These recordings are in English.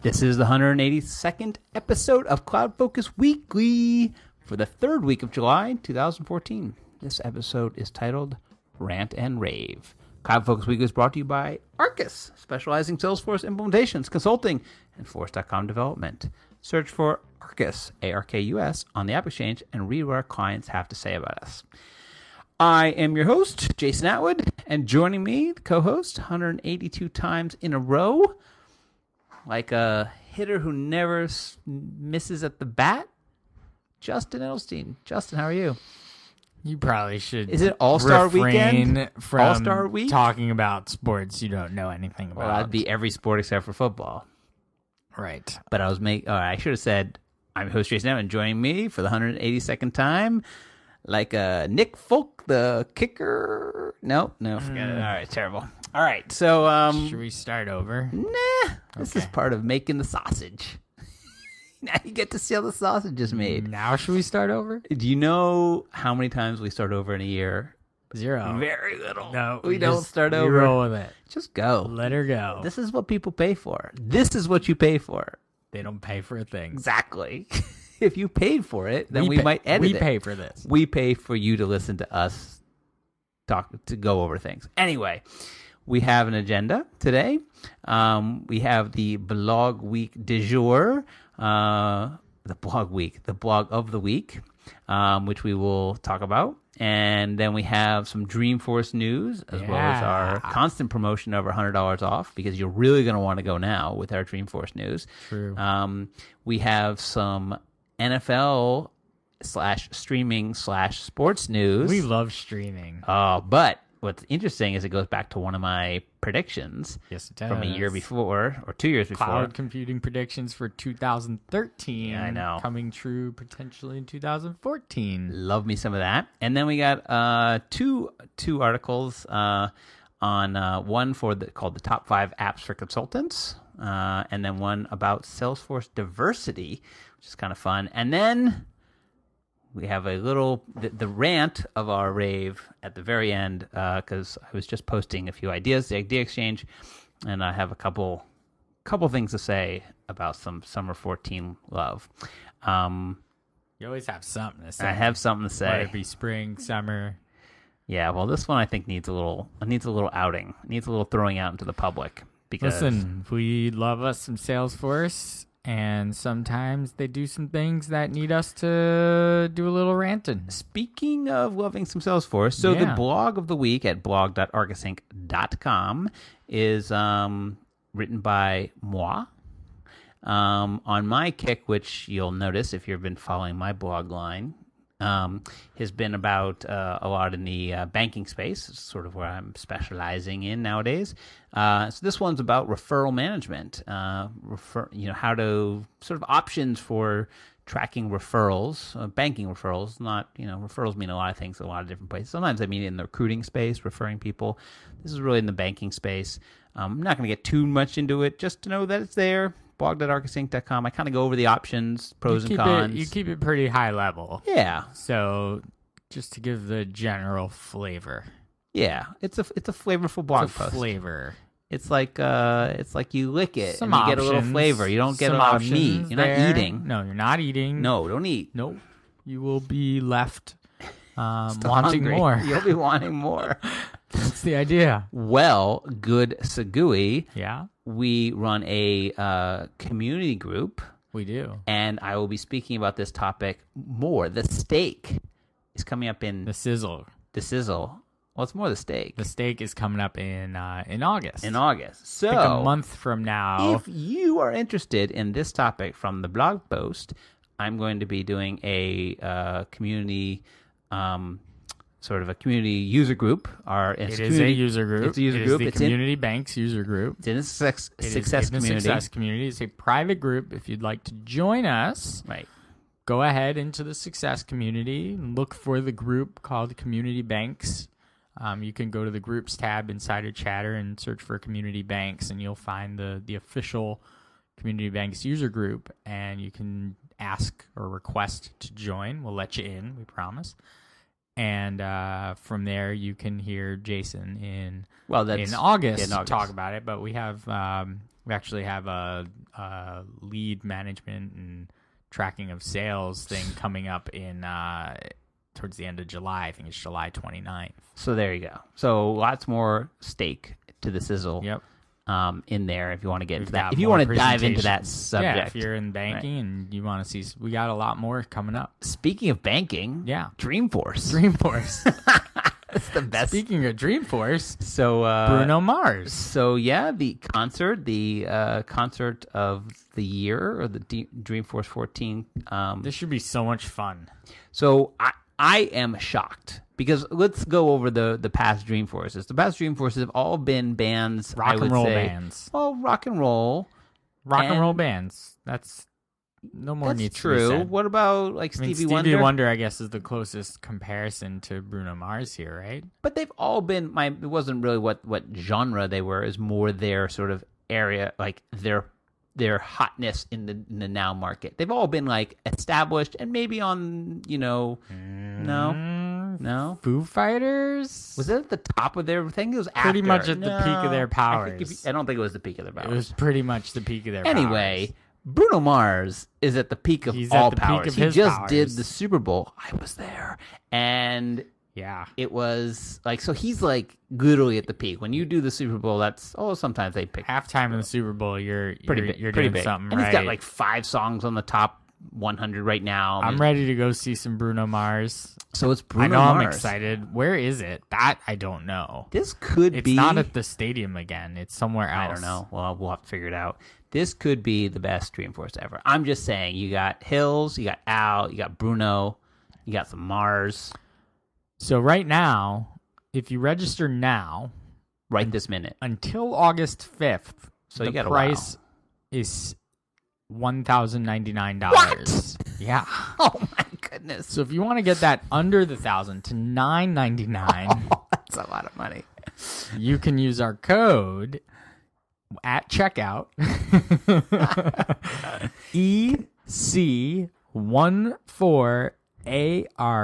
This is the 182nd episode of CloudFocus Weekly for the third week of July 2014. This episode is titled Rant and Rave. CloudFocus Weekly is brought to you by Arkus, specializing Salesforce implementations, consulting, and Force.com development. Search for Arkus, A-R-K-U-S, on the App Exchange and read what our clients have to say about us. I am your host, Jason Atwood, and joining me, the co-host, 182 times in a row, like a hitter who never misses at the bat, Justin Edelstein. Justin, how are you? You probably should. Is it All-Star Weekend? From All-Star Week? Talking about sports you don't know anything about. Well, that'd be every sport except for football. Right. But I should have said, I'm host Jason Atwood, and joining me for the 182nd time, like Nick Folk, the kicker. No, forget it. All right, terrible. All right, so should we start over? Nah, this is part of making the sausage. Now you get to see how the sausage is made. Now should we start over? Do you know how many times we start over in a year? 0. Very little. No, we don't start over. We roll with it. Just go. Let her go. This is what people pay for. This is what you pay for. They don't pay for a thing. Exactly. If you paid for it, then we might edit it. We pay for this. We pay for you to listen to us to go over things. Anyway, we have an agenda today. We have the blog week du jour, the blog of the week, which we will talk about. And then we have some Dreamforce news, as well as our constant promotion of our $100 off, because you're really going to want to go now with our Dreamforce news. True. We have some NFL/streaming/sports news. We love streaming. But what's interesting is it goes back to one of my predictions. Yes, it does. From a year before, or 2 years before. Cloud computing predictions for 2013. Yeah, I know. Coming true potentially in 2014. Love me some of that. And then we got two articles on one called the top 5 apps for consultants, and then one about Salesforce diversity, which is kind of fun. And then we have a little the rant of our rave at the very end, because I was just posting a few ideas, the idea exchange, and I have a couple things to say about some summer 14 love. You always have something to say. I have something to say. Whether it be spring, summer. Yeah, well, this one I think needs a little outing, needs a little throwing out into the public. Because listen, we love us some Salesforce. And sometimes they do some things that need us to do a little ranting. Speaking of loving some Salesforce, so the blog of the week at blog.arkusinc.com is written by moi. On my kick, which you'll notice if you've been following my blog line, has been about a lot in the banking space. It's sort of where I'm specializing in nowadays. So this one's about referral management. How to sort of options for tracking referrals, banking referrals. Not referrals mean a lot of things in a lot of different places. Sometimes I mean in the recruiting space, referring people. This is really in the banking space. I'm not going to get too much into it, just to know that it's there. blog.arkusinc.com. I kind of go over the options, pros and cons. You keep it pretty high level. Yeah. So just to give the general flavor. Yeah, it's a flavorful blog post. Flavor. It's like you lick it Some and you options, get a little flavor. You don't get a lot of meat. You're not eating. No, you're not eating. No, don't eat. Nope. You will be left wanting hungry. more. You'll be wanting more. That's the idea. Well, good Sagui. Yeah. We run a community group. We do. And I will be speaking about this topic more. The steak is coming up in... The sizzle. Well, it's more the steak. The steak is coming up in August. In August. So, like a month from now. If you are interested in this topic from the blog post, I'm going to be doing a community... sort of a community user group. It is a user group. It's a user group. It's the Community Banks user group. It's in a success community. Success community. It's a private group. If you'd like to join us, right, go ahead into the success community and look for the group called Community Banks. You can go to the groups tab inside of Chatter and search for Community Banks, and you'll find the official Community Banks user group, and you can ask or request to join. We'll let you in, we promise. And from there, you can hear Jason in August talk about it. But we have We actually have a lead management and tracking of sales thing coming up in towards the end of July. I think it's July 29th. So there you go. So lots more steak to the sizzle. Yep. In there, if you want to get into that, got if you want to more dive into that presentations. subject. Yeah, if you're in banking and you want to see, we got a lot more coming up. Speaking of banking, Yeah. Dreamforce. It's the best. Speaking of Dreamforce, So Bruno Mars. So yeah, the concert of the year, or the Dreamforce 14. This should be so much fun. So I am shocked, because let's go over the past Dreamforces. The past Dreamforces have all been bands, Rock and roll bands. Well, rock and roll. Rock and roll bands. That's no more That's needs true. to be said. What about like I mean, Stevie Wonder? Stevie Wonder, I guess, is the closest comparison to Bruno Mars here, right? But they've all been it wasn't really what genre they were, is more their sort of area, like their hotness in the now market. They've all been like established and maybe on, no. Foo Fighters? Was it at the top of their thing? It was Pretty after. much at the peak of their powers. I don't think it was the peak of their powers. It was pretty much the peak of their Anyway, powers. Bruno Mars is at the peak of He's all at the peak powers. of He his just powers. did the Super Bowl. I was there. And Yeah. it was like, so he's like literally at the peak. When you do the Super Bowl, that's sometimes they pick Halftime in the Super Bowl, you're pretty doing big. something And right. he's got like 5 songs on the top 100 right now. I'm ready to go see some Bruno Mars. So it's Bruno I know Mars. I'm excited. Where is it? That I don't know. This could It's be. not at the stadium again. It's somewhere else. I don't know. Well, we'll have to figure it out. This could be the best Dreamforce ever. I'm just saying. You got Hills, you got Al, you got Bruno, you got some Mars. So right now, if you register now, Right this minute. until August 5th, So the you got a price is $1,099. Yeah. Oh my goodness. So if you want to get that under the $1,000 to $999, That's a lot of money. you can use our code at checkout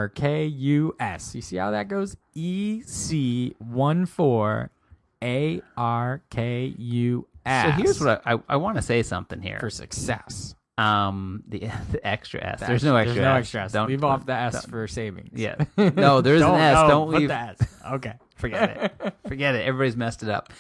EC14ARKUS. You see how that goes? EC14ARKUS. So here's what I want to say something here. for success. The extra S. There's no extra There's no S. extra S. Don't Leave off the S for savings. Yeah. No, there's an S. Don't put leave. the S. Okay. Forget it. Forget it. Everybody's messed it up.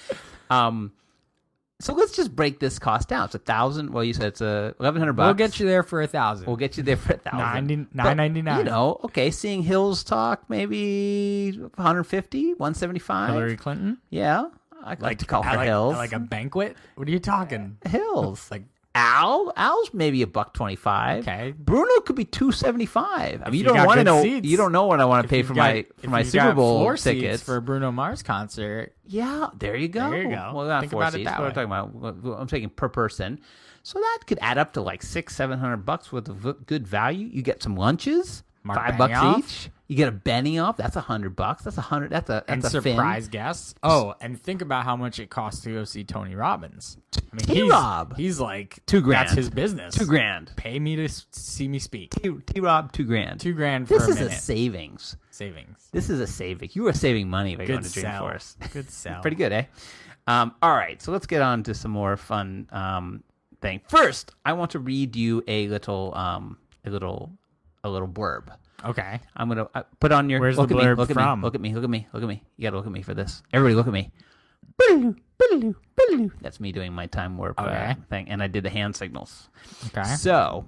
So let's just break this cost down. It's 1,000. Well, you said it's $1,100. We'll get you there for 1,000. We'll get you there for 1,000. $9.99. You know, okay. Seeing Hills talk, maybe 150, 175. Hillary Clinton. Yeah, I'd like to call her Hills. Like a banquet. What are you talking? Hills. Like Al's maybe $125. okay. Bruno could be $275. I mean, you you don't got want to good know. seats. You don't know what I want to pay If for you've got- my if my you've Super got Bowl floor tickets seats for a Bruno Mars concert. Yeah, there you go. There you go. Well, not Think 4 about it seats. that What way. I'm talking about, I'm taking per person. So that could add up to like $600-700 worth of good value. You get some lunches, Mark $5 Benioff. each. You get a Benny off. That's $100. That's $100. That's a And fin. surprise guests. Oh, and think about how much it costs to go see Tony Robbins. I mean, T-Rob. he's like $2,000. That's his business. $2,000. Pay me to see me speak. T-Rob, $2,000. $2,000 for This a is minute. a savings. Savings. This is a saving. You are saving money by going Good to sell. Dreamforce. Good sell. Pretty good, eh? All right, so let's get on to some more fun thing. First, I want to read you a little blurb. Okay. I'm gonna put on your. Where's look the at me, blurb look at from? Me, look at me. Look at me. Look at me. You gotta look at me for this. Everybody, look at me. That's me doing my time warp Okay. thing, and I did the hand signals. Okay. So,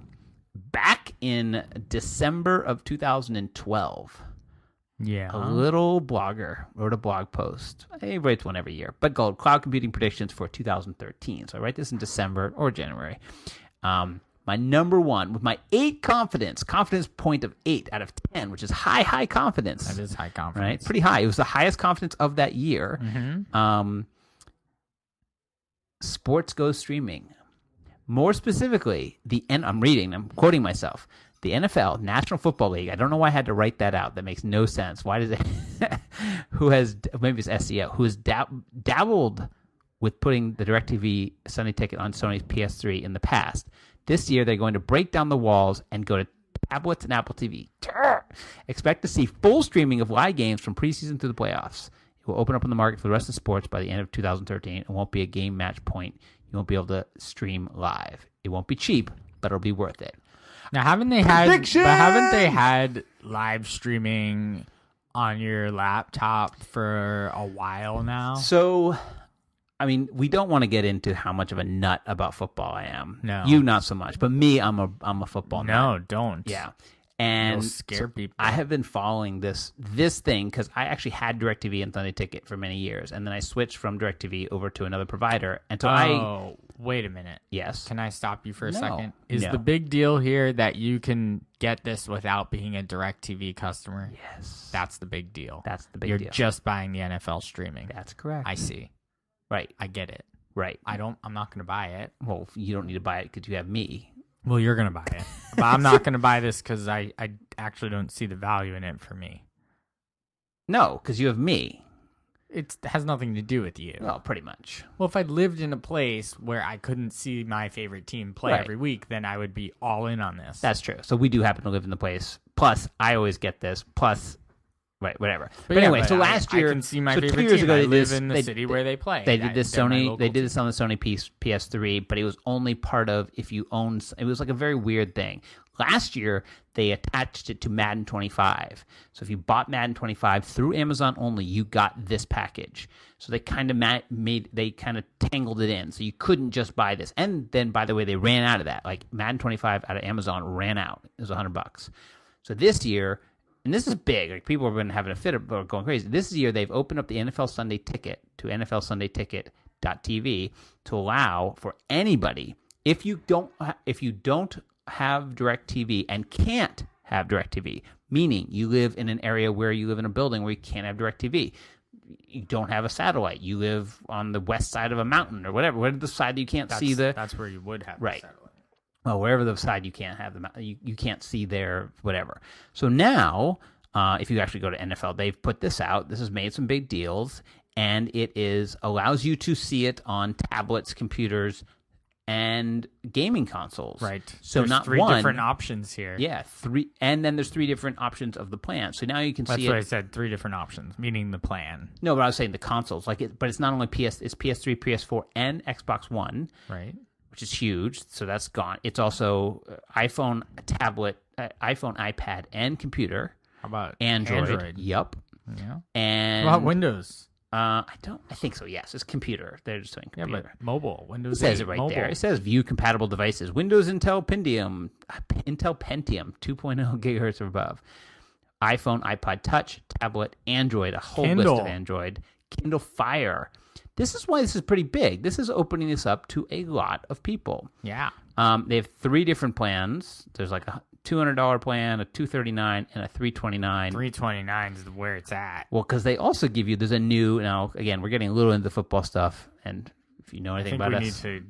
back in December of 2012. Yeah. A little blogger wrote a blog post. He writes one every year, but called Cloud Computing Predictions for 2013. So I write this in December or January. My number one, with my confidence point of 8 out of 10, which is high confidence. That is high confidence. Right? Pretty high. It was the highest confidence of that year. Mm-hmm. Sports goes streaming. More specifically, I'm quoting myself. The NFL, National Football League. I don't know why I had to write that out. That makes no sense. Why does it? Maybe it's SEO, who has dabbled with putting the DirecTV Sunday Ticket on Sony's PS3 in the past. This year, they're going to break down the walls and go to tablets and Apple TV. Expect to see full streaming of live games from preseason through the playoffs. It will open up on the market for the rest of sports by the end of 2013 and won't be a game match point you won't be able to stream live. It won't be cheap, but it'll be worth it. Now, haven't they had live streaming on your laptop for a while now? So, I mean, we don't want to get into how much of a nut about football I am. No. You not so much, but me, I'm a football nut. No, don't. Yeah. And you'll scare people. I have been following this thing because I actually had DirecTV and Sunday Ticket for many years, and then I switched from DirecTV over to another provider. And so wait a minute. Yes. Can I stop you for a second? No. The big deal here that you can get this without being a DirecTV customer? Yes. That's the big deal. That's the big deal. deal. You're just buying the NFL streaming. That's correct. I see. Right. I get it. Right. I'm not going to buy it. Well, you don't need to buy it because you have me. Well, you're going to buy it. But I'm not going to buy this because I actually don't see the value in it for me. No, because you have me. It has nothing to do with you. Well, pretty much. Well, if I lived in a place where I couldn't see my favorite team play every week, then I would be all in on this. That's true. So we do happen to live in the place. Plus, I always get this. Plus, right, whatever. But anyway, so last year, I can see my so favorite 2 years team. ago, I live in the city where they play. They did this Sony. They did this on the Sony PS3, but it was only part of if you own. It was like a very weird thing. Last year, they attached it to Madden 25. So if you bought Madden 25 through Amazon only, you got this package. So they kind of tangled it in. So you couldn't just buy this. And then, by the way, they ran out of that. Like Madden 25 out of Amazon ran out. It was $100. So this year, and this is big. Like people have been having a fit of going crazy. This year, they've opened up the NFL Sunday Ticket to NFLSundayTicket.tv to allow for anybody, if you don't have DirecTV and can't have DirecTV, meaning you live in an area where you live in a building where you can't have DirecTV, you don't have a satellite, you live on the west side of a mountain or whatever the side you can't see that's where you would have the satellite. Well, wherever the side you can't have you can't see there, whatever. So now, if you actually go to NFL, they've put this out. This has made some big deals, and it allows you to see it on tablets, computers, and gaming consoles. Right. So there's not three one different options here. Yeah, three, and then there's 3 different options of the plan. So now you can see That's what I said. 3 different options, meaning the plan. No, but I was saying the consoles, but it's not only it's PS3, PS4, and Xbox One. Right. Which is huge. So that's gone. It's also iPhone, tablet, iPhone, iPad, and computer. How about Android? Yep. Yeah. And how about Windows? I think so. Yes, it's computer. They're just saying computer. Yeah, but mobile. Windows. It says it right there. It says view compatible devices. Windows Intel Pentium 2.0 gigahertz or above. iPhone, iPod Touch, tablet, Android, a whole list of Android, Kindle Fire. This is why this is pretty big. This is opening this up to a lot of people. Yeah. They have 3 different plans. There's like a $200 plan, a $239, and a $329. $329 is where it's at. Well, because they also give you, there's a new, now, again, we're getting a little into football stuff, and if you know anything about us. I think we need to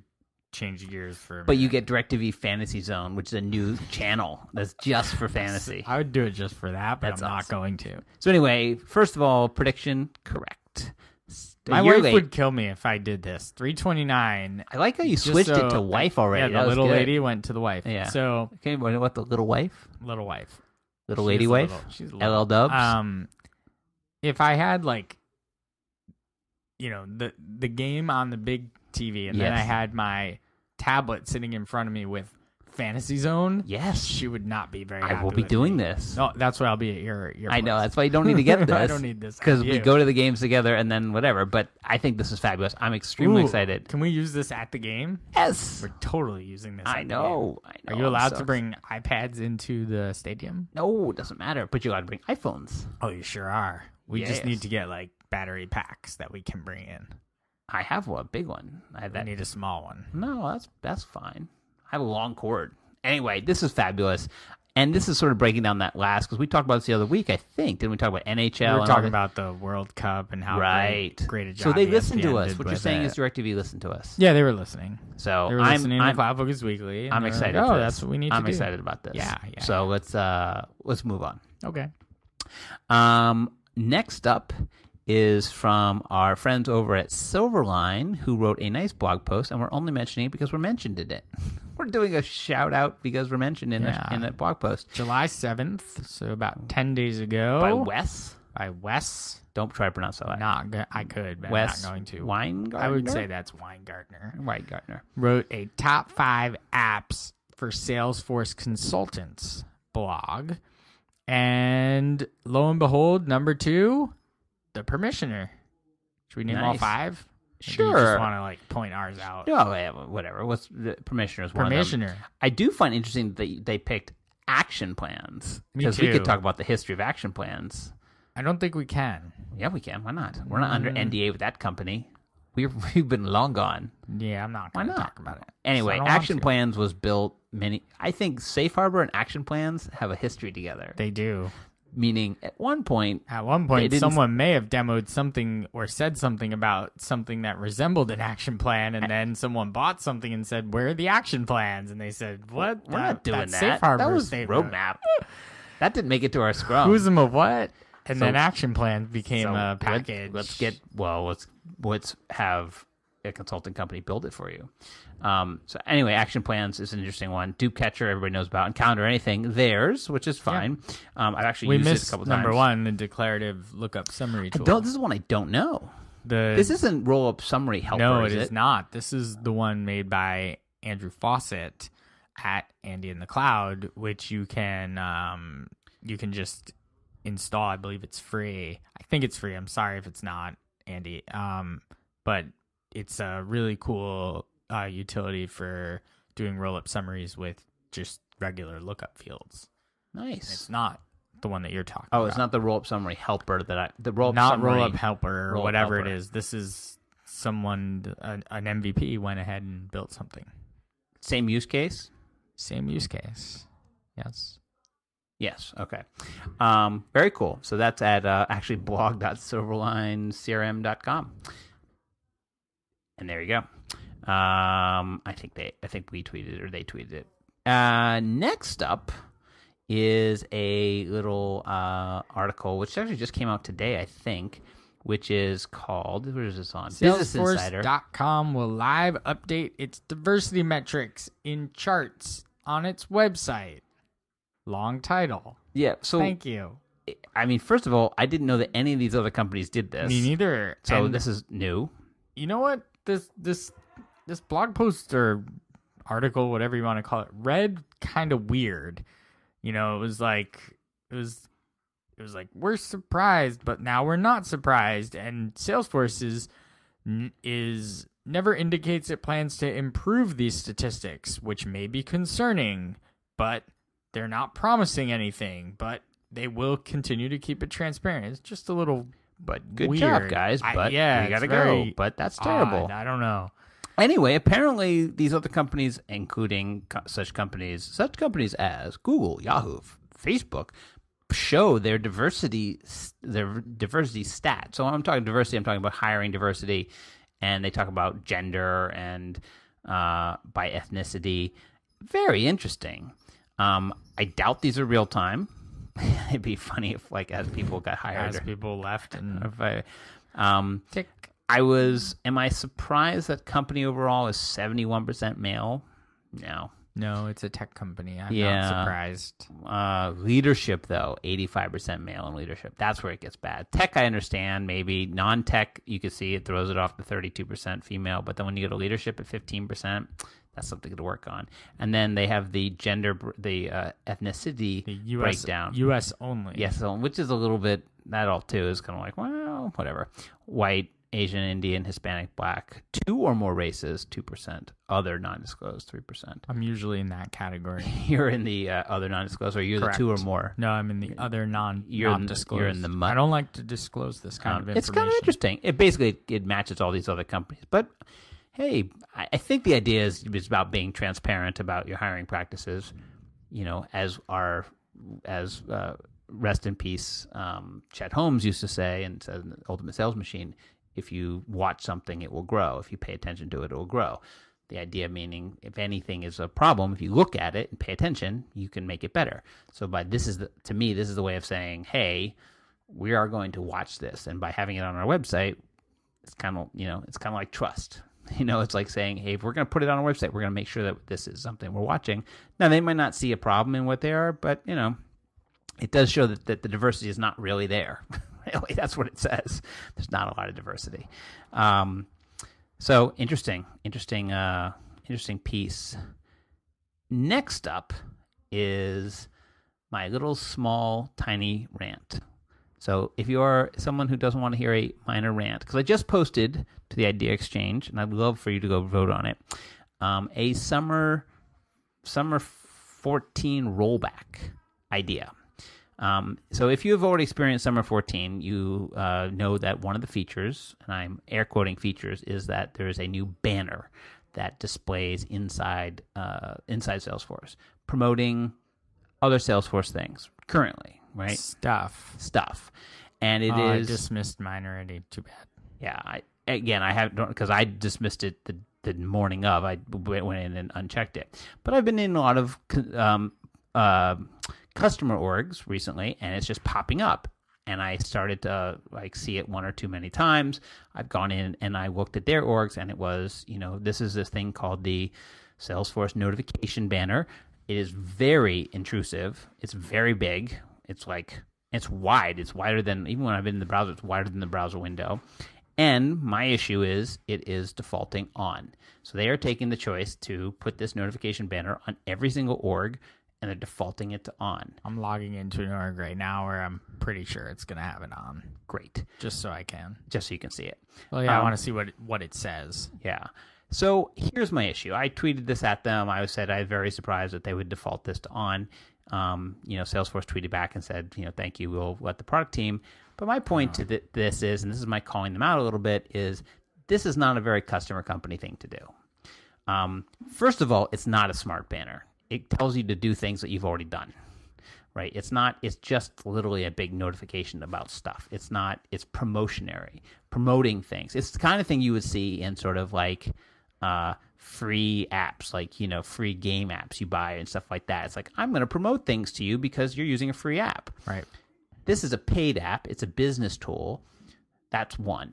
change gears for a minute. But you get DirecTV Fantasy Zone, which is a new channel that's just for fantasy. I would do it just for that, but I'm not going to. So anyway, first of all, prediction, correct. My wife would kill me if I did this. $329. I like how you switched it to wife already. Yeah, the little lady went to the wife. Yeah. So okay, what the little wife? Little wife. Little lady wife? She's little. LL Dubs. If I had the game on the big TV and then I had my tablet sitting in front of me with Fantasy Zone, yes, she would not be very happy. I will be doing this. No, that's why I'll be at your I know, that's why you don't need to get this. I don't need this. Because we go to the games together and then whatever. But I think this is fabulous. I'm extremely excited. Can we use this at the game? Yes. We're totally using this. I know. Are you allowed to bring iPads into the stadium? No, it doesn't matter. But you're allowed to bring iPhones. Oh, you sure are. We just need to get battery packs that we can bring in. I have a big one. I need a small one. No, that's fine. I have a long cord. Anyway, this is fabulous. And this is sort of breaking down that last, because we talked about this the other week, I think. Didn't we talk about NHL? We were talking about the World Cup and how great a job. So they listened to us. What you're saying is DirecTV listened to us. Yeah, they were listening. So they were listening to CloudFocus Weekly. I'm excited. Like, that's what we need to do. I'm excited about this. Yeah. So let's move on. Okay. Next up is from our friends over at Silverline, who wrote a nice blog post, and we're only mentioning it because we're mentioned in it. We're doing a shout out because we're mentioned in a blog post. July 7th, so about 10 days ago. By Wes. By Wes. Don't try to pronounce that. I could, but Wes I'm not going to. Weingartner? I would say that's Weingartner. Weingartner. Wrote a top 5 apps for Salesforce consultants blog. And lo and behold, number 2, the Permissioner. Should we name all 5? Sure. Or do you just want to like point ours out? Oh, yeah, whatever. What's the Permissioner's one of them. I do find interesting that they picked action plans. Because we could talk about the history of action plans. I don't think we can. Yeah, we can. Why not? We're not under NDA with that company. We've been long gone. Yeah, I'm not going to talk about it. Anyway, Action Plans was built I think Safe Harbor and Action Plans have a history together. They do. Meaning, at one point, someone may have demoed something or said something about something that resembled an action plan, and then someone bought something and said, "Where are the action plans?" And they said, "What? We're not doing that. Safe Harbor that was statement. roadmap. That didn't make it to our Scrum. Who's them of what?" And then action plans became a package. Let's have a consulting company build it for you. So anyway, action plans is an interesting one. Dupe Catcher, everybody knows about, and Calendar Anything, theirs, which is fine. Yeah. I've actually used it a couple times. Number 1, the declarative lookup summary tool. This is one I don't know. This isn't roll up summary helper. No, it is not. This is the one made by Andrew Fawcett at Andy in the Cloud, which you can just install. I believe it's free. I think it's free. I'm sorry if it's not, Andy. But it's a really cool utility for doing roll-up summaries with just regular lookup fields. Nice. It's not the one that you're talking about. Oh, it's not the roll-up summary helper roll-up helper or whatever it is. This is someone, an MVP went ahead and built something. Same use case? Same use case. Yes. Yes. Okay. Very cool. So that's at actually blog.silverlinecrm.com. And there you go. I think we tweeted it or they tweeted it. Next up is a little article which actually just came out today, I think, which is called, where is this on? Business Insider. Salesforce.com will live update its diversity metrics in charts on its website. Long title. Yeah. So thank you. I mean, first of all, I didn't know that any of these other companies did this. Me neither. So this is new. You know what? This blog post or article, whatever you want to call it, read kind of weird. You know, it was like we're surprised, but now we're not surprised. And Salesforce is never indicates it plans to improve these statistics, which may be concerning, but they're not promising anything. But they will continue to keep it transparent. It's just a little. But good weird. job, guys. But we gotta go. But that's terrible. I don't know. Anyway, apparently these other companies, including such companies as Google, Yahoo, Facebook, show their diversity stats. So when I'm talking diversity, I'm talking about hiring diversity, and they talk about gender and by ethnicity. Very interesting. I doubt these are real time. It'd be funny if, like, as people got hired, as people left, and tick. Am I surprised that company overall is 71% male? No, it's a tech company. I'm not surprised. Leadership, though, 85% male in leadership. That's where it gets bad. Tech, I understand. Maybe non-tech, you can see it throws it off to 32% female. But then when you go to leadership at 15%, that's something to work on. And then they have the gender, ethnicity breakdown. U.S. only. Yes, which is a little bit, that all too is kind of like, well, whatever. White, Asian, Indian, Hispanic, Black, 2 or more races, 2%. Other non-disclosed, 3%. I'm usually in that category. You're in the other non-disclosed, or you're Correct. the 2 or more? No, I'm in the other non-disclosed. You're in the mud. I don't like to disclose this kind of information. It's kind of interesting. It matches all these other companies. But, hey, I think the idea is about being transparent about your hiring practices, you know, as rest in peace Chet Holmes used to say, and says in the Ultimate Sales Machine, if you watch something, it will grow. If you pay attention to it, it will grow. The idea meaning, if anything is a problem, if you look at it and pay attention, you can make it better. So to me, this is the way of saying, hey, we are going to watch this. And by having it on our website, it's kind of like trust. You know, it's like saying, hey, if we're going to put it on our website, we're going to make sure that this is something we're watching. Now, they might not see a problem in what they are, but, you know, it does show that the diversity is not really there. Really, that's what it says. There's not a lot of diversity. So interesting piece. Next up is my little small tiny rant. So if you are someone who doesn't want to hear a minor rant, because I just posted to the Idea Exchange, and I'd love for you to go vote on it, a summer 14 rollback idea. So if you have already experienced Summer 14, you know that one of the features, and I'm air quoting features, is that there is a new banner that displays inside Salesforce, promoting other Salesforce things currently, right? Stuff. And it is... I dismissed mine already. Too bad. Yeah. I haven't, because I dismissed it the morning of. I went in and unchecked it. But I've been in a lot of customer orgs recently, and it's just popping up. And I started to see it one or two many times. I've gone in and I looked at their orgs, and it was, this is this thing called the Salesforce notification banner. It is very intrusive. It's very big. It's wide. It's wider than, even when I've been in the browser, it's wider than the browser window. And my issue is it is defaulting on. So they are taking the choice to put this notification banner on every single org, and they're defaulting it to on. I'm logging into an org right now where I'm pretty sure it's going to have it on. Great. Just so I can. Just so you can see it. Well, yeah, I want to see what it says. Yeah. So here's my issue. I tweeted this at them. I said I was very surprised that they would default this to on. Salesforce tweeted back and said, thank you, we'll let the product team. But my point to this is, and this is my calling them out a little bit, is this is not a very customer company thing to do. First of all, it's not a smart banner. It tells you to do things that you've already done, right? It's just literally a big notification about stuff. It's promoting things. It's the kind of thing you would see in sort of free apps, free game apps you buy and stuff like that. It's I'm going to promote things to you because you're using a free app. Right. This is a paid app. It's a business tool. That's one.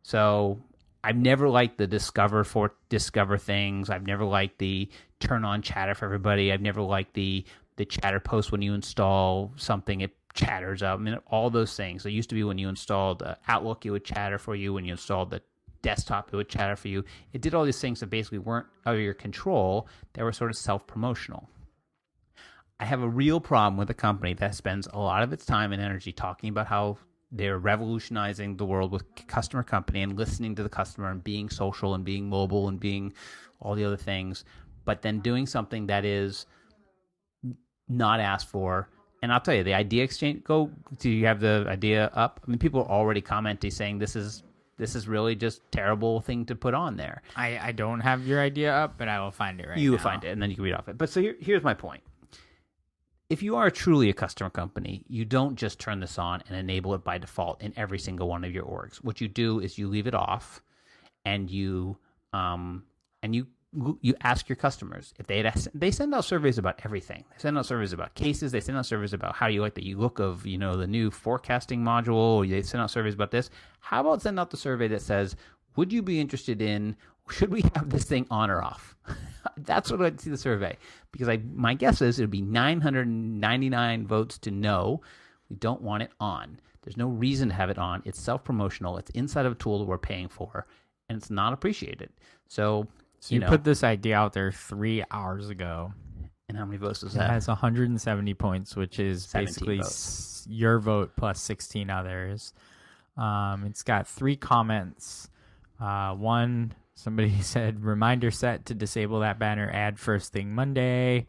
So I've never liked the discover things. I've never liked the turn on chatter for everybody. I've never liked the chatter post when you install something, it chatters up. I mean, all those things. It used to be when you installed Outlook, it would chatter for you. When you installed the desktop, it would chatter for you. It did all these things that basically weren't out of your control. They were sort of self-promotional. I have a real problem with a company that spends a lot of its time and energy talking about how they're revolutionizing the world with customer company and listening to the customer and being social and being mobile and being all the other things, but then doing something that is not asked for. And I'll tell you, the Idea Exchange, do you have the idea up? I mean, people are already commenting saying this is really just terrible thing to put on there. I don't have your idea up, but I will find it right now. You will find it, and then you can read off it. But so here's my point. If you are truly a customer company, you don't just turn this on and enable it by default in every single one of your orgs. What you do is you leave it off, and you ask your customers if they send out surveys about everything. They send out surveys about cases. They send out surveys about how you like the look of the new forecasting module. They send out surveys about this. How about send out the survey that says, would you be interested in, should we have this thing on or off? That's what I'd see the survey, because my guess is it would be 999 votes to no. We don't want it on. There's no reason to have it on. It's self-promotional. It's inside of a tool that we're paying for, and it's not appreciated. So you put this idea out there 3 hours ago. And how many votes is that? It has 170 points, which is basically your vote plus 16 others. It's got 3 comments. One, somebody said, reminder set to disable that banner ad first thing Monday.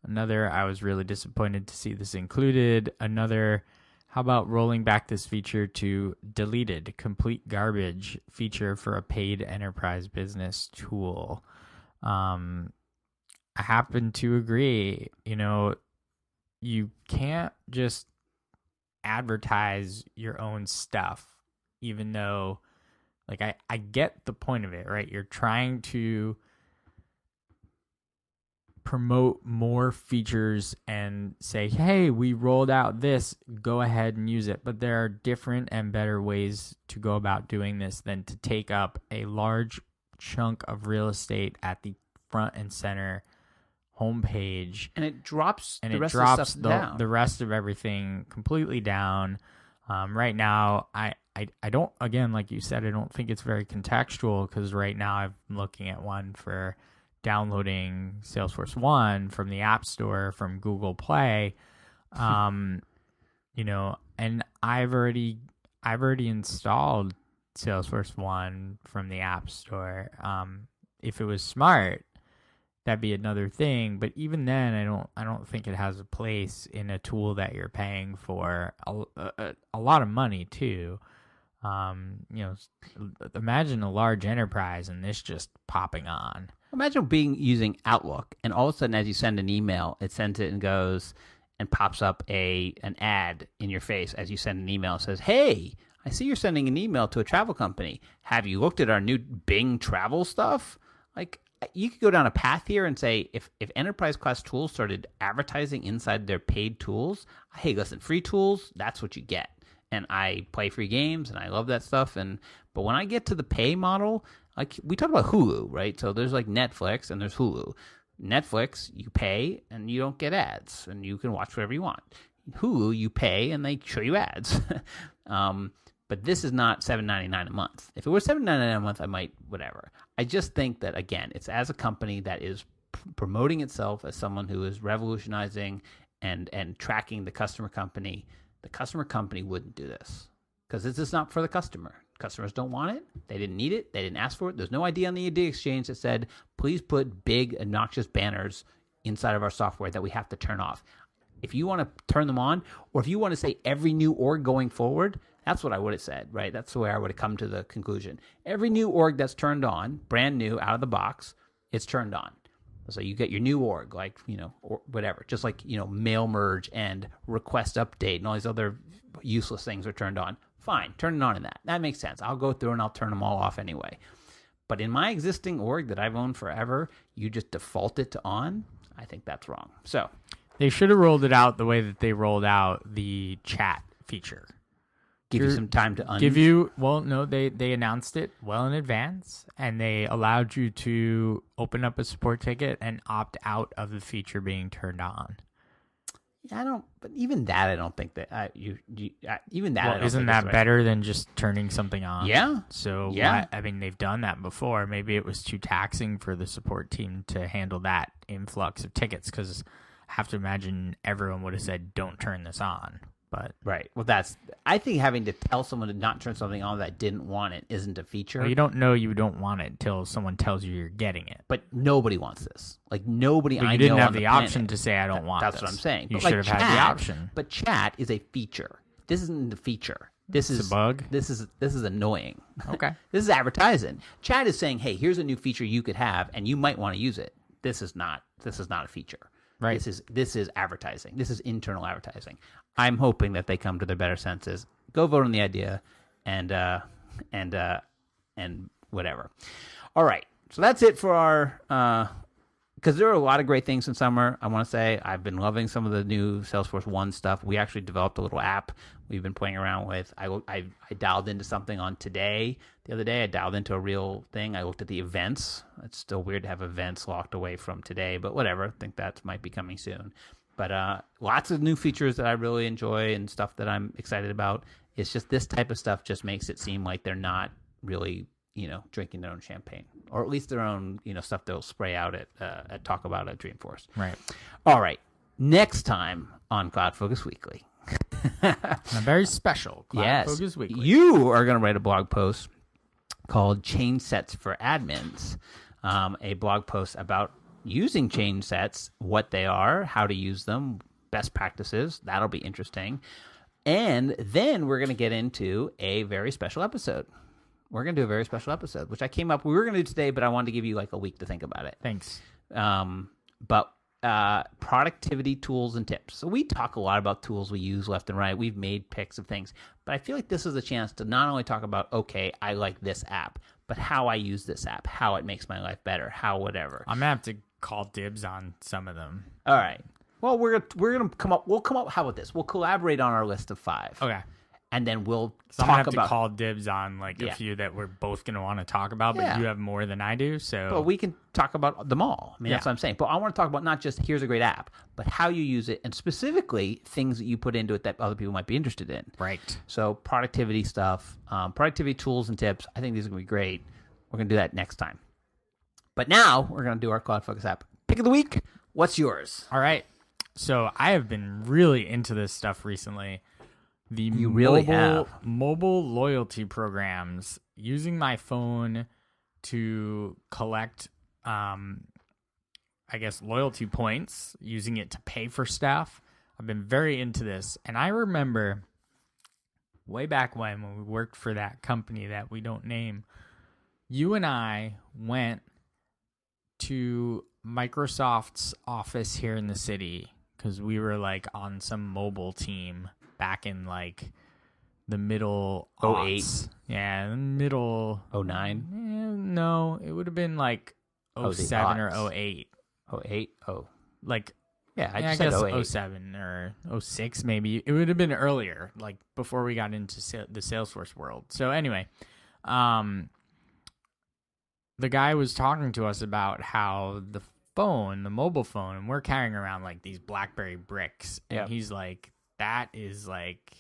Another, I was really disappointed to see this included. Another, how about rolling back this feature to deleted, complete garbage feature for a paid enterprise business tool? I happen to agree. You can't just advertise your own stuff, even though, I get the point of it, right? You're trying to promote more features and say, hey, we rolled out this, go ahead and use it. But there are different and better ways to go about doing this than to take up a large chunk of real estate at the front and center homepage. And it drops and the it rest drops of the stuff down. The rest of everything completely down. Right now, I don't, again, like you said, I don't think it's very contextual because right now I'm looking at one for downloading Salesforce One from the App Store from Google Play. You know, and I've already installed Salesforce One from the App Store. If it was smart, that'd be another thing. But even then, I don't think it has a place in a tool that you're paying for a lot of money too. You know, imagine a large enterprise and this just popping on. Imagine using Outlook, and all of a sudden, as you send an email, it sends it and goes and pops up an ad in your face as you send an email. It says, "Hey, I see you're sending an email to a travel company. Have you looked at our new Bing travel stuff?" Like, you could go down a path here and say, if enterprise class tools started advertising inside their paid tools, hey, listen, free tools, that's what you get. And I play free games and I love that stuff. But when I get to the pay model, like we talked about Hulu, right? So there's like Netflix and there's Hulu. Netflix, you pay and you don't get ads and you can watch whatever you want. Hulu, you pay and they show you ads. But this is not $7.99 a month. If it was $7.99 a month, I might, whatever. I just think that, again, it's as a company that is promoting itself as someone who is revolutionizing and tracking the customer company. The customer company wouldn't do this because this is not for the customer. Customers don't want it. They didn't need it. They didn't ask for it. There's no idea on the idea exchange that said, please put big, obnoxious banners inside of our software that we have to turn off. If you want to turn them on, or if you want to say every new org going forward, that's what I would have said, right? That's the way I would have come to the conclusion. Every new org that's turned on, brand new, out of the box, it's turned on. So you get your new org, like, you know, or whatever. Just like, you know, mail merge and request update and all these other useless things are turned on. Fine, turn it on in that. That makes sense. I'll go through and I'll turn them all off anyway. But in my existing org that I've owned forever, you just default it to on. I think that's wrong. So they should have rolled it out the way that they rolled out the chat feature. Give you some time to they announced it well in advance, and they allowed you to open up a support ticket and opt out of the feature being turned on. Yeah, but even that, I don't think that even that. Well, isn't that better than just turning something on? Yeah. So yeah, I mean, they've done that before. Maybe it was too taxing for the support team to handle that influx of tickets, because I have to imagine everyone would have said, "Don't turn this on." But right. Well, I think having to tell someone to not turn something on that didn't want it isn't a feature. Well, you don't know you don't want it until someone tells you you're getting it. But nobody wants this. Like, nobody. But you didn't have the option to say I don't want this. That's what I'm saying. You should have had the option. But chat is a feature. This isn't a feature. This is a bug. This is annoying. Okay. This is advertising. Chat is saying, hey, here's a new feature you could have, and you might want to use it. This is not a feature. Right. This is advertising. This is internal advertising. I'm hoping that they come to their better senses. Go vote on the idea, and whatever. All right. So that's it for our. Because there are a lot of great things in summer. I want to say I've been loving some of the new Salesforce One stuff. We actually developed a little app we've been playing around with. I dialed into something on Today. The other day, I dialed into a real thing. I looked at the events. It's still weird to have events locked away from Today, but whatever. I think that might be coming soon. But lots of new features that I really enjoy and stuff that I'm excited about. It's just this type of stuff just makes it seem like they're not really, drinking their own champagne, or at least their own, stuff they'll spray out at talk about at Dreamforce. Right. All right. Next time on CloudFocus Weekly. A very special CloudFocus Weekly. You are going to write a blog post called Change Sets for Admins, a blog post about using change sets, what they are, how to use them, best practices. That'll be interesting. And then we're going to get into a very special episode. We're going to do a very special episode, which we were going to do today, but I wanted to give you like a week to think about it. Thanks. But productivity tools and tips. So we talk a lot about tools we use left and right. We've made picks of things, but I feel like this is a chance to not only talk about, okay, I like this app, but how I use this app, how it makes my life better, how whatever. I'm going to have to call dibs on some of them. All right. Well, we'll come up. How about this? We'll collaborate on our list of 5. Okay. and then we'll So I'm gonna talk have about. to call dibs on like a few that we're both gonna want to talk about, but you have more than I do. So, but we can talk about them all. I mean, that's what I'm saying. But I want to talk about not just here's a great app, but how you use it, and specifically things that you put into it that other people might be interested in. Right. So productivity stuff, productivity tools and tips. I think these are gonna be great. We're gonna do that next time. But now we're gonna do our CloudFocus app pick of the week. What's yours? All right. So I have been really into this stuff recently. You really have. Mobile loyalty programs, using my phone to collect, I guess, loyalty points, using it to pay for stuff. I've been very into this. And I remember way back when we worked for that company that we don't name, you and I went to Microsoft's office here in the city because we were like on some mobile team back in like the middle 08. Yeah, middle 09. No, it would have been like 07 or 08. 08. Like I guess said 08. 07 or 06 maybe. It would have been earlier, like before we got into the Salesforce world. So anyway, the guy was talking to us about how the mobile phone, and we're carrying around like these BlackBerry bricks, and he's like, that is like,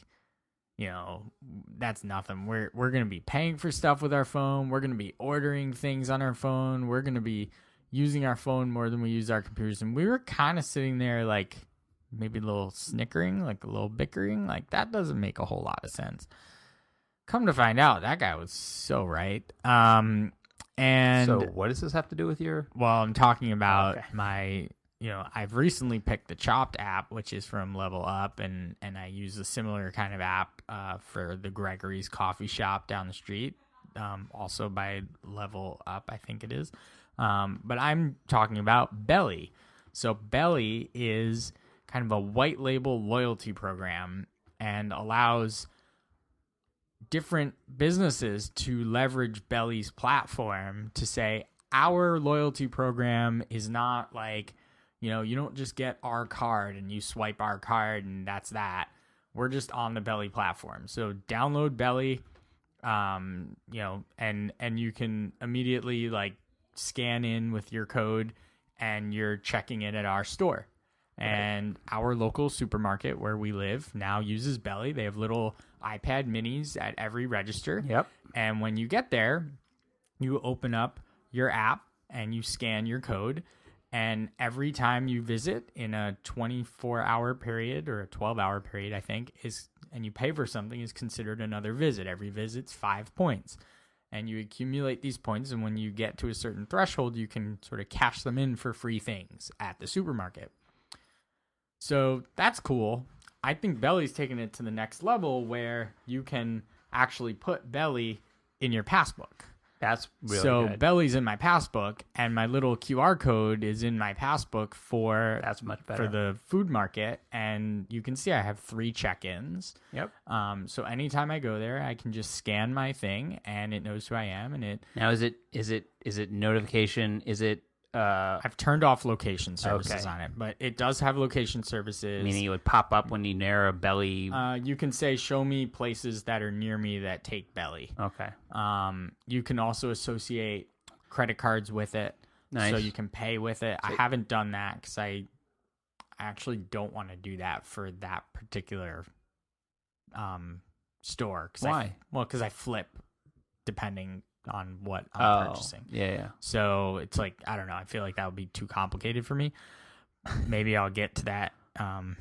that's nothing. We're going to be paying for stuff with our phone. We're going to be ordering things on our phone. We're going to be using our phone more than we use our computers. And we were kind of sitting there like maybe a little snickering, like a little bickering. Like, that doesn't make a whole lot of sense. Come to find out, that guy was so right. And so what does this have to do with your... Well, I'm talking about my... I've recently picked the Chopped app, which is from Level Up, and I use a similar kind of app for the Gregory's Coffee Shop down the street, also by Level Up, I think it is. But I'm talking about Belly. So Belly is kind of a white label loyalty program and allows different businesses to leverage Belly's platform to say, our loyalty program is not like... you don't just get our card and you swipe our card and that's that. We're just on the Belly platform. So download Belly, and you can immediately like scan in with your code and you're checking in at our store. And our local supermarket where we live now uses Belly. They have little iPad minis at every register. Yep. And when you get there, you open up your app and you scan your code. And every time you visit in a 24-hour period or a 12-hour period, I think, and you pay for something, is considered another visit. Every visit's 5 points. And you accumulate these points, and when you get to a certain threshold, you can sort of cash them in for free things at the supermarket. So that's cool. I think Belly's taking it to the next level where you can actually put Belly in your passbook. That's really so good. Belly's in my passbook, and my little QR code is in my passbook for That's much better. for the food market, and you can see I have 3 check-ins. Yep. So anytime I go there, I can just scan my thing, and it knows who I am, and it. Now, is it notification? Is it? I've turned off location services on it, but it does have location services. Meaning it would pop up when you near a Belly. You can say, show me places that are near me that take Belly. Okay. You can also associate credit cards with it. Nice. So you can pay with it. I haven't done that because I actually don't want to do that for that particular store. Why? Because I flip depending on what I'm purchasing. Yeah. So it's like, I don't know. I feel like that would be too complicated for me. Maybe I'll get to that at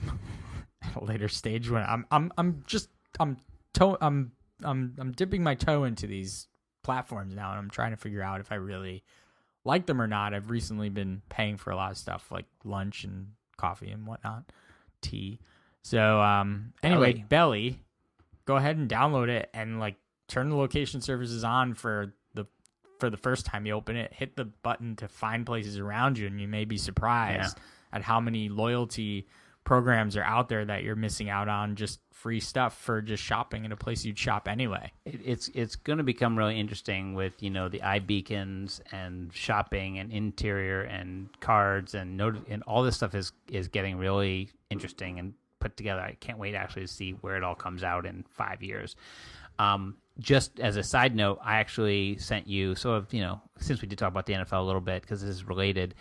a later stage when I'm dipping my toe into these platforms now, and I'm trying to figure out if I really like them or not. I've recently been paying for a lot of stuff like lunch and coffee and whatnot, tea. So anyway, Belly, go ahead and download it and like turn the location services on for the first time you open it. Hit the button to find places around you, and you may be surprised at how many loyalty programs are out there that you're missing out on just free stuff for just shopping in a place you'd shop anyway. It's going to become really interesting with the iBeacons and shopping and interior and cards and all this stuff is getting really interesting, and put together. I can't wait actually to see where it all comes out in 5 years. Just as a side note, I actually sent you, since we did talk about the NFL a little bit, because this is related,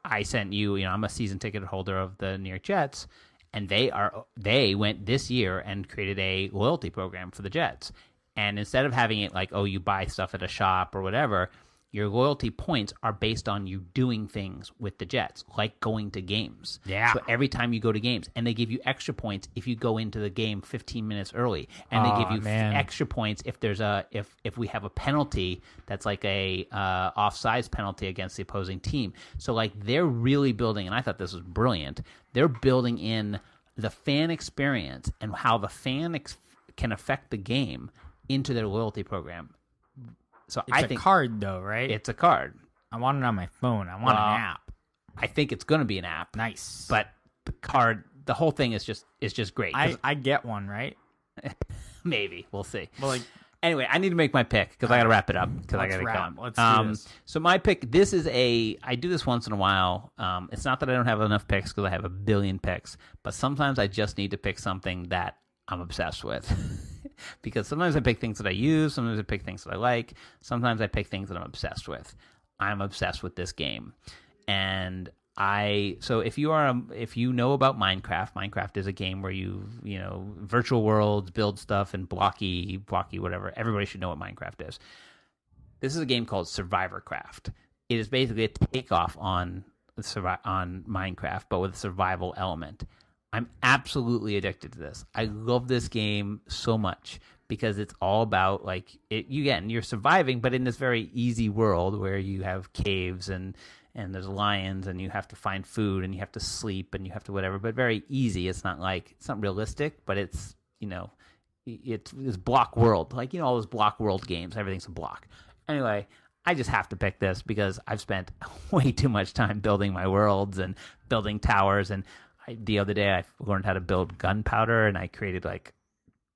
I sent you, I'm a season ticket holder of the New York Jets, and they went this year and created a loyalty program for the Jets. And instead of having it like, you buy stuff at a shop or whatever, your loyalty points are based on you doing things with the Jets, like going to games. Yeah. So every time you go to games, and they give you extra points if you go into the game 15 minutes early, and they give you extra points if there's if we have a penalty that's like a offsides penalty against the opposing team. So like they're really building, and I thought this was brilliant. They're building in the fan experience and how the fan can affect the game into their loyalty program. So I think it's a card, though, right? It's a card. I want it on my phone. I want an app. I think it's going to be an app. Nice. But the card, the whole thing is just great. I get one, right? Maybe. We'll see. Well, anyway, I need to make my pick because I got to wrap it up because I got to go. Let's do this. So my pick, I do this once in a while. It's not that I don't have enough picks because I have a billion picks, but sometimes I just need to pick something that I'm obsessed with. Because sometimes I pick things that I use, sometimes I pick things that I like, sometimes I pick things that I'm obsessed with. I'm obsessed with this game. And so if you know about Minecraft is a game where you virtual worlds, build stuff, and blocky whatever. Everybody should know what Minecraft is. This is a game called Survivorcraft. It is basically a takeoff on Minecraft, but with a survival element. I'm absolutely addicted to this. I love this game so much because it's all about you're surviving, but in this very easy world where you have caves and there's lions and you have to find food and you have to sleep and you have to whatever, but very easy. It's not realistic, but it's this block world, all those block world games. Everything's a block. Anyway, I just have to pick this because I've spent way too much time building my worlds and building towers. And the other day I learned how to build gunpowder and I created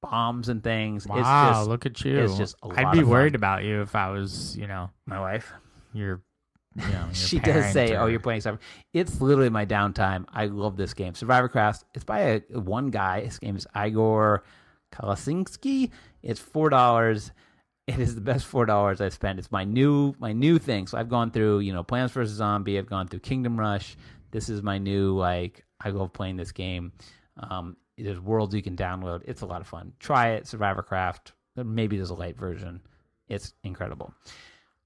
bombs and things. Wow, look at you. It's just I'd be worried about you if I was, my wife. Your she does say, you're playing stuff. It's literally my downtime. I love this game. Survivorcraft. It's by one guy. His name is Igor Kalasinski. It's $4. It is the best $4 I've spent. It's my new thing. So I've gone through, Plants vs. Zombie. I've gone through Kingdom Rush. This is my new, I love playing this game. There's worlds you can download. It's a lot of fun. Try it, Survivorcraft. Maybe there's a light version. It's incredible.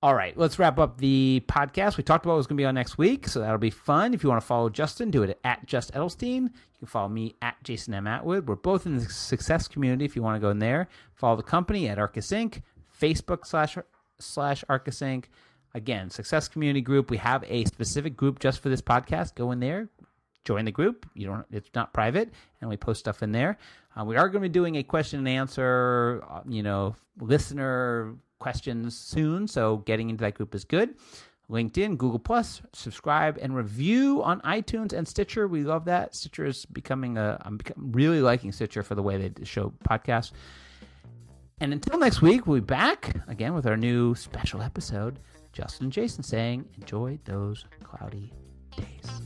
All right, let's wrap up the podcast. We talked about what's going to be on next week, so that'll be fun. If you want to follow Justin, do it at Just Edelstein. You can follow me at Jason M. Atwood. We're both in the success community if you want to go in there. Follow the company at Arkus Inc., Facebook /Arkus Inc. Again, success community group. We have a specific group just for this podcast. Go in there. Join the group. It's not private, and we post stuff in there. We are going to be doing a question and answer, listener questions soon. So getting into that group is good. LinkedIn, Google+, subscribe and review on iTunes and Stitcher. We love that. Stitcher is I'm really liking Stitcher for the way they show podcasts. And until next week, we'll be back again with our new special episode. Justin and Jason saying, enjoy those cloudy days.